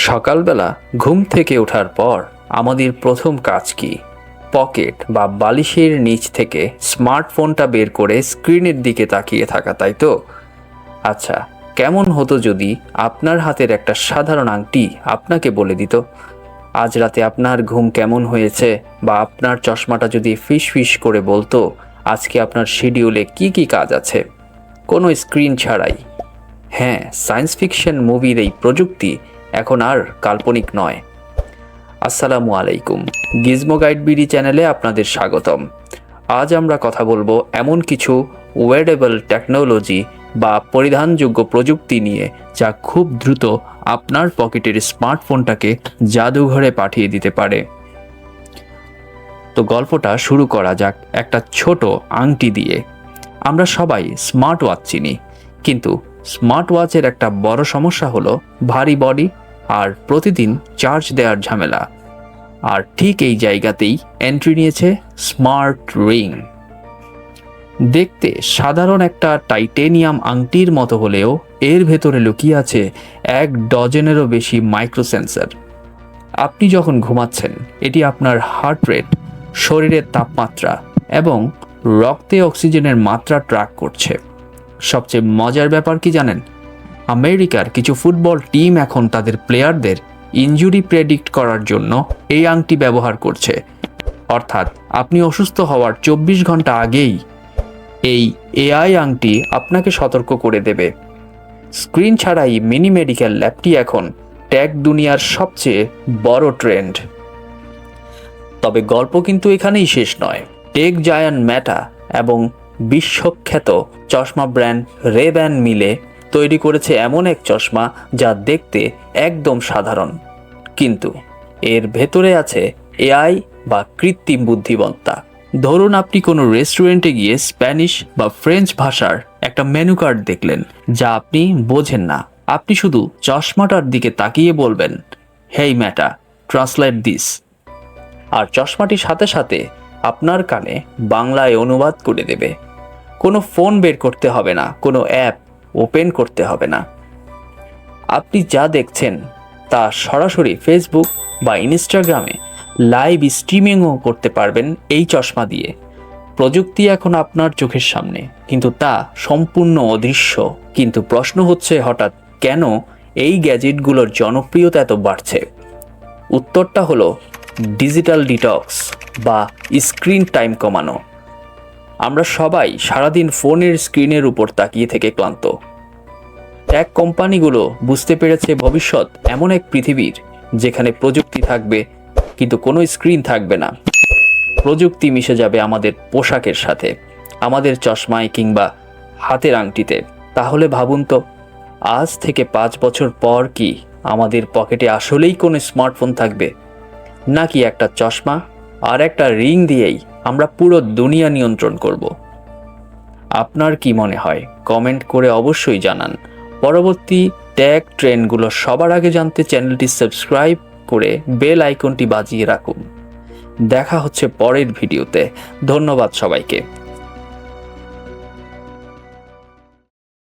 সকালবেলা ঘুম থেকে ওঠার পর আমাদের প্রথম কাজ কি? পকেট বা বালিশের নিচ থেকে স্মার্টফোনটা বের করে স্ক্রিনের দিকে তাকিয়ে থাকা, তাই তো? আচ্ছা, কেমন হতো যদি আপনার হাতের একটা সাধারণ আংটি আপনাকে বলে দিত আজ রাতে আপনার ঘুম কেমন হয়েছে, বা আপনার চশমাটা যদি ফিস ফিস করে বলতো আজকে আপনার শিডিউলে কি কি কাজ আছে, কোনো স্ক্রিন ছাড়াই। হ্যাঁ, সায়েন্স ফিকশন মুভির এই প্রযুক্তি এখন আর কাল্পনিক নয়। আসসালামু আলাইকুম, গিজমো গাইড বিডি চ্যানেলে আপনাদের স্বাগতম। আজ আমরা কথা বলবো এমন কিছু ওয়েরেবল টেকনোলজি বা পরিধানযোগ্য প্রযুক্তি নিয়ে যা খুব দ্রুত আপনার পকেটের স্মার্টফোনটাকে জাদুঘরে পাঠিয়ে দিতে পারে। তো গল্পটা শুরু করা যাক একটা ছোট আংটি দিয়ে। আমরা সবাই স্মার্ট ওয়াচ চিনি, কিন্তু স্মার্ট ওয়াচের একটা বড় সমস্যা হলো ভারী বডি আর প্রতিদিন চার্জ দেওয়ার ঝামেলা। আর ঠিক এই জায়গাতেই এন্ট্রি নিয়েছে স্মার্ট রিং। দেখতে সাধারণ একটা টাইটেনিয়াম আংটির মতো হলেও এর ভেতরে লুকিয়ে আছে 1 ডজনেরও বেশি মাইক্রোসেন্সর। আপনি যখন ঘুমাচ্ছেন, এটি আপনার হার্ট রেট, শরীরের তাপমাত্রা এবং রক্তে অক্সিজেনের মাত্রা ট্র্যাক করছে। সবচেয়ে মজার ব্যাপার কি জানেন? আমেরিকার কিছু ফুটবল টিম এখন তাদের প্লেয়ারদের ইনজুরি প্রেডিক্ট করার জন্য এই আংটি ব্যবহার করছে। অর্থাৎ আপনি অসুস্থ হওয়ার 24 ঘন্টা আগেই এই এআই আংটি আপনাকে সতর্ক করে দেবে। স্ক্রিন ছাড়াই মিনি মেডিকেল ল্যাবটি এখন টেক দুনিয়ার সবচেয়ে বড় ট্রেন্ড। তবে গল্প কিন্তু এখানেই শেষ নয়। টেক জায়ান্ট মেটা এবং বিশ্বখ্যাত চশমা ব্র্যান্ড রে-ব্যান মিলে তৈরি করেছে এমন এক চশমা যা দেখতে একদম সাধারণ, কিন্তু এর ভেতরে আছে এআই বা কৃত্রিম বুদ্ধিমত্তা। ধরুন আপনি কোনো রেস্টুরেন্টে গিয়ে স্প্যানিশ বা ফ্রেঞ্চ ভাষার একটা মেনু কার্ড দেখলেন যা আপনি বোঝেন না। আপনি শুধু চশমাটার দিকে তাকিয়ে বলবেন, হেই মেটা, ট্রান্সলেট দিস, আর চশমাটি সাথে সাথে আপনার কানে বাংলায় অনুবাদ করে দেবে। কোনো ফোন বের করতে হবে না, কোনো অ্যাপ ওপেন করতে হবে না। আপনি যা দেখছেন তা সরাসরি ফেসবুক বা ইনস্টাগ্রামে লাইভ স্ট্রিমিংও করতে পারবেন এই চশমা দিয়ে। প্রযুক্তি এখন আপনার চোখের সামনে, কিন্তু তা সম্পূর্ণ অদৃশ্য। কিন্তু প্রশ্ন হচ্ছে, হঠাৎ কেন এই গ্যাজেটগুলোর জনপ্রিয়তা এত বাড়ছে? উত্তরটা হলো ডিজিটাল ডিটক্স বা স্ক্রিন টাইম কমানো। আমরা সবাই সারাদিন ফোনের স্ক্রিনের উপর তাকিয়ে থেকে ক্লান্ত। টেক কোম্পানিগুলো বুঝতে পেরেছে ভবিষ্যৎ এমন এক পৃথিবীর যেখানে প্রযুক্তি থাকবে কিন্তু কোনো স্ক্রিন থাকবে না। প্রযুক্তি মিশে যাবে আমাদের পোশাকের সাথে, আমাদের চশমায় কিংবা হাতের আংটিতে। তাহলে ভাবুন তো, আজ থেকে 5 বছর পর কি আমাদের পকেটে আসলেই কোনো স্মার্টফোন থাকবে, নাকি একটা চশমা আর একটা রিং দিয়েই আমরা পুরো দুনিয়া নিয়ন্ত্রণ করব? আপনার কি মনে হয়? কমেন্ট করে অবশ্যই জানান। পরবর্তী টেক ট্রেন্ডগুলো সবার আগে জানতে চ্যানেলটি সাবস্ক্রাইব করে বেল আইকনটি বাজিয়ে রাখুন। দেখা হচ্ছে পরের ভিডিওতে। ধন্যবাদ সবাইকে।